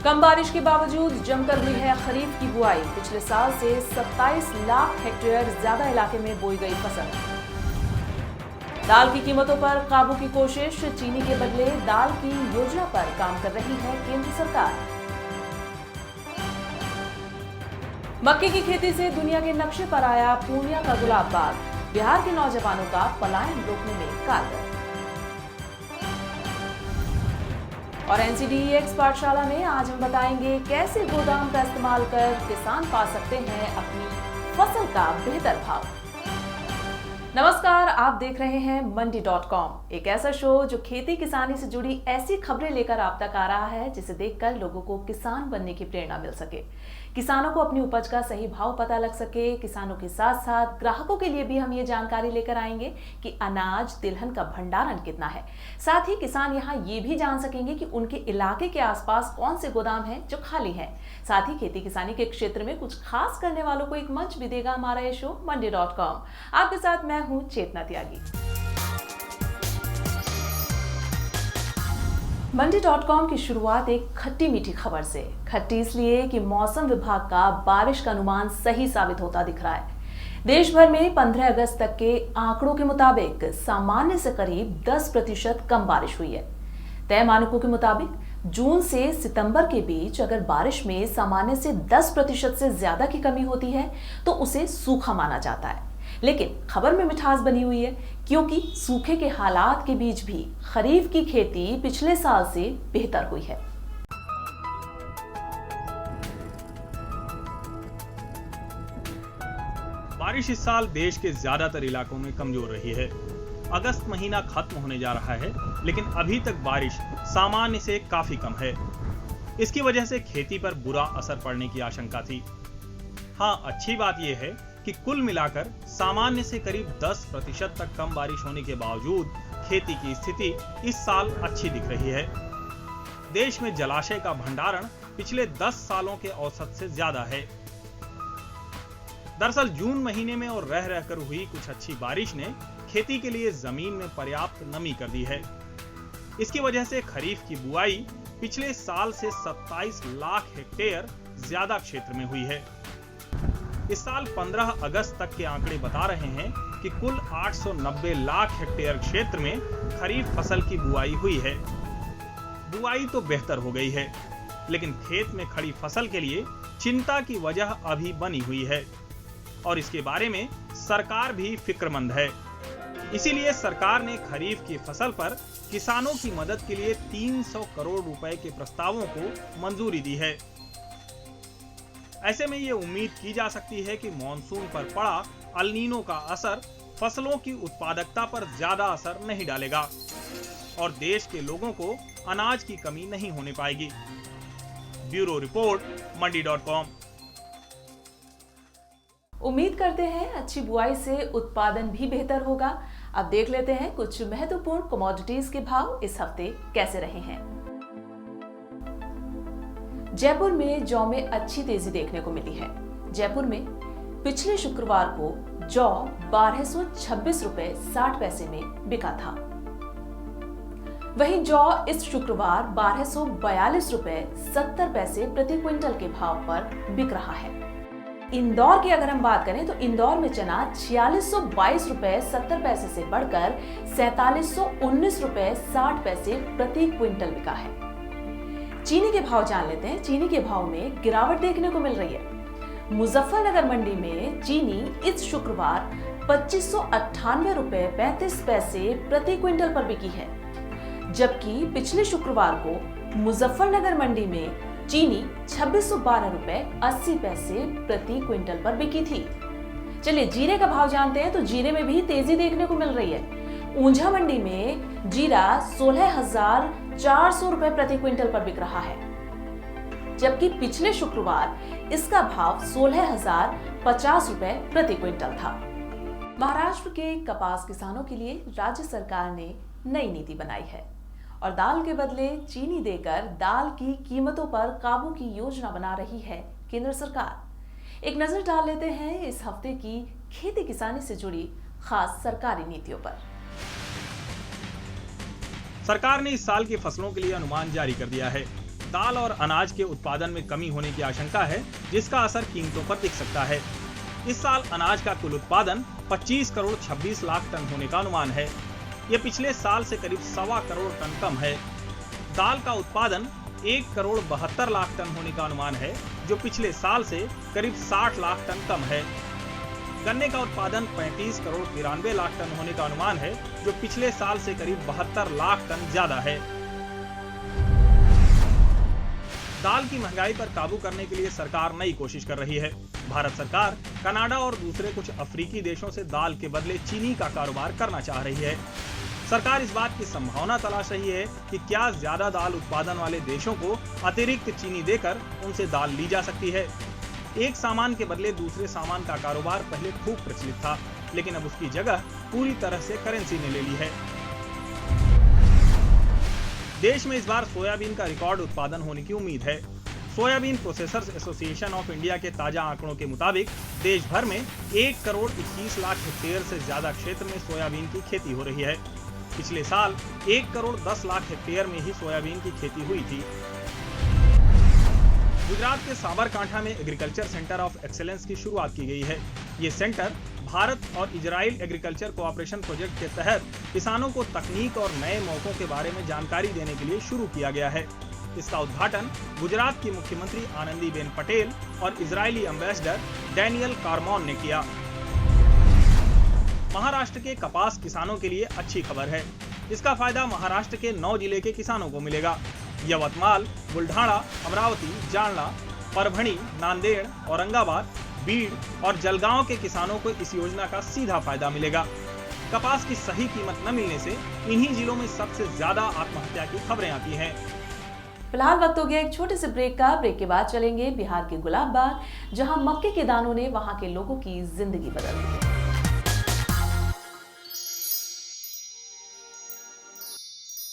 कम बारिश के बावजूद जमकर हुई है खरीफ की बुआई। पिछले साल से 27 लाख हेक्टेयर ज्यादा इलाके में बोई गई फसल। दाल की कीमतों पर काबू की कोशिश, चीनी के बदले दाल की योजना पर काम कर रही है केंद्र सरकार। मक्के की खेती से दुनिया के नक्शे पर आया पूर्णिया का गुलाब बाग, बिहार के नौजवानों का पलायन रोकने में कारगर। और एनसीडीईएक्स पाठशाला में आज हम बताएंगे कैसे गोदाम का इस्तेमाल कर किसान पा सकते हैं अपनी फसल का बेहतर भाव। नमस्कार, आप देख रहे हैं मंडी.com, एक ऐसा शो जो खेती किसानी से जुड़ी ऐसी खबरें लेकर आप तक आ रहा है जिसे देखकर लोगों को किसान बनने की प्रेरणा मिल सके, किसानों को अपनी उपज का सही भाव पता लग सके। किसानों के साथ साथ ग्राहकों के लिए भी हम ये जानकारी लेकर आएंगे कि अनाज तिलहन का भंडारण कितना है। साथ ही किसान यहाँ ये भी जान सकेंगे कि उनके इलाके के आसपास कौन से गोदाम हैं जो खाली हैं। साथ ही खेती किसानी के क्षेत्र में कुछ खास करने वालों को एक मंच भी देगा हमारा ये शो मंडी.com। आपके साथ मैं हूँ चेतना त्यागी। मंडी.com की शुरुआत एक खट्टी मीठी खबर से। खट्टी इसलिए कि मौसम विभाग का बारिश का अनुमान सही साबित होता दिख रहा है। देश भर में 15 अगस्त तक के आंकड़ों के मुताबिक सामान्य से करीब 10% कम बारिश हुई है। तय मानकों के मुताबिक जून से सितंबर के बीच अगर बारिश में सामान्य से 10% से ज्यादा की कमी होती है तो उसे सूखा माना जाता है। लेकिन खबर में मिठास बनी हुई है, क्योंकि सूखे के हालात के बीच भी खरीफ की खेती पिछले साल से बेहतर हुई है। बारिश इस साल देश के ज्यादातर इलाकों में कमजोर रही है। अगस्त महीना खत्म होने जा रहा है, लेकिन अभी तक बारिश सामान्य से काफी कम है। इसकी वजह से खेती पर बुरा असर पड़ने की आशंका थी। हाँ, अच्छी बात यह है कि कुल मिलाकर सामान्य से करीब 10% तक कम बारिश होने के बावजूद खेती की स्थिति इस साल अच्छी दिख रही है। देश में जलाशय का भंडारण पिछले 10 सालों के औसत से ज्यादा है। दरअसल जून महीने में और रह रहकर हुई कुछ अच्छी बारिश ने खेती के लिए जमीन में पर्याप्त नमी कर दी है। इसकी वजह से खरीफ की बुआई पिछले साल से 27 लाख हेक्टेयर ज्यादा क्षेत्र में हुई है। इस साल 15 अगस्त तक के आंकड़े बता रहे हैं कि कुल 890 लाख हेक्टेयर क्षेत्र में खरीफ फसल की बुआई हुई है। बुआई तो बेहतर हो गई है, लेकिन खेत में खड़ी फसल के लिए चिंता की वजह अभी बनी हुई है और इसके बारे में सरकार भी फिक्रमंद है। इसीलिए सरकार ने खरीफ की फसल पर किसानों की मदद के लिए 300 करोड़ रुपए के प्रस्तावों को मंजूरी दी है। ऐसे में ये उम्मीद की जा सकती है कि मॉनसून पर पड़ा अल नीनो का असर फसलों की उत्पादकता पर ज्यादा असर नहीं डालेगा और देश के लोगों को अनाज की कमी नहीं होने पाएगी। ब्यूरो रिपोर्ट, मंडी.com। उम्मीद करते हैं अच्छी बुआई से उत्पादन भी बेहतर होगा। अब देख लेते हैं कुछ महत्वपूर्ण कमोडिटीज के भाव इस हफ्ते कैसे रहे हैं। जयपुर में जौ में अच्छी तेजी देखने को मिली है। जयपुर में पिछले शुक्रवार को जौ 1226 रुपए 60 पैसे में बिका था। वहीं जौ इस शुक्रवार 1242 रुपए 70 पैसे प्रति क्विंटल के भाव पर बिक रहा है। इंदौर की अगर हम बात करें तो इंदौर में चना 4622 रुपए 70 पैसे से बढ़कर 4719 रुपए 60 पैसे प्रति क्विंटल बिका है। चीनी के भाव जान लेते हैं। चीनी के भाव में गिरावट देखने को मिल रही है। मुजफ्फरनगर मंडी में चीनी इस शुक्रवार 2598 रुपए 35 पैसे प्रति क्विंटल पर बिकी है, जबकि पिछले शुक्रवार को मुजफ्फरनगर मंडी में चीनी 2612 रुपए 80 पैसे प्रति क्विंटल पर बिकी थी। चलिए जीरे का भाव जानते हैं तो जीरे में भी तेजी देखने को मिल रही है। ऊंझा मंडी में जीरा 16,400 रुपए प्रति क्विंटल पर बिक रहा है, जबकि पिछले शुक्रवार इसका भाव 16,050 रुपए प्रति क्विंटल था। महाराष्ट्र के कपास किसानों के लिए राज्य सरकार ने नई नीति बनाई है और दाल के बदले चीनी देकर दाल की कीमतों पर काबू की योजना बना रही है केंद्र सरकार। एक नजर डाल लेते हैं इस हफ्ते की खेती किसानी से जुड़ी खास सरकारी नीतियों पर। सरकार ने इस साल की फसलों के लिए अनुमान जारी कर दिया है। दाल और अनाज के उत्पादन में कमी होने की आशंका है, जिसका असर कीमतों पर दिख सकता है। इस साल अनाज का कुल उत्पादन 25 करोड़ 26 लाख टन होने का अनुमान है। यह पिछले साल से करीब 1.25 करोड़ टन कम है। दाल का उत्पादन 1 करोड़ 72 लाख टन होने का अनुमान है, जो पिछले साल से करीब 60 लाख टन कम है। गन्ने का उत्पादन 35 करोड़ 93 लाख टन होने का अनुमान है, जो पिछले साल से करीब 72 लाख टन ज्यादा है। दाल की महंगाई पर काबू करने के लिए सरकार नई कोशिश कर रही है। भारत सरकार कनाडा और दूसरे कुछ अफ्रीकी देशों से दाल के बदले चीनी का कारोबार करना चाह रही है। सरकार इस बात की संभावना तलाश रही है कि क्या ज्यादा दाल उत्पादन वाले देशों को अतिरिक्त चीनी देकर उनसे दाल ली जा सकती है। एक सामान के बदले दूसरे सामान का कारोबार पहले खूब प्रचलित था, लेकिन अब उसकी जगह पूरी तरह से करेंसी ने ले ली है। देश में इस बार सोयाबीन का रिकॉर्ड उत्पादन होने की उम्मीद है। Soybean processors association of India के ताजा आंकड़ों के मुताबिक देश भर में 1 करोड़ 21 लाख हेक्टेयर से ज्यादा क्षेत्र में सोयाबीन की खेती हो रही है। पिछले साल 1 करोड़ 10 लाख हेक्टेयर में ही सोयाबीन की खेती हुई थी। गुजरात के साबरकांठा में एग्रीकल्चर सेंटर ऑफ एक्सेलेंस की शुरुआत की गई है। ये सेंटर भारत और इजराइल एग्रीकल्चर कोऑपरेशन प्रोजेक्ट के तहत किसानों को तकनीक और नए मौकों के बारे में जानकारी देने के लिए शुरू किया गया है। इसका उद्घाटन गुजरात की मुख्यमंत्री आनंदीबेन पटेल और इजरायली एम्बेसडर डैनियल कारमॉन ने किया। महाराष्ट्र के कपास किसानों के लिए अच्छी खबर है। इसका फायदा महाराष्ट्र के 9 जिले के किसानों को मिलेगा। यवतमाल, बुल्ढाणा, अमरावती, जालना, परभणी, नांदेड़, औरंगाबाद, बीड़ और जलगांव के किसानों को इस योजना का सीधा फायदा मिलेगा। कपास की सही कीमत न मिलने से इन्हीं जिलों में सबसे ज्यादा आत्महत्या की खबरें आती हैं। फिलहाल वक्त हो गया एक छोटे से ब्रेक का। ब्रेक के बाद चलेंगे बिहार के गुलाब बाग, जहां मक्के के दानों ने वहां के लोगों की जिंदगी बदल दी।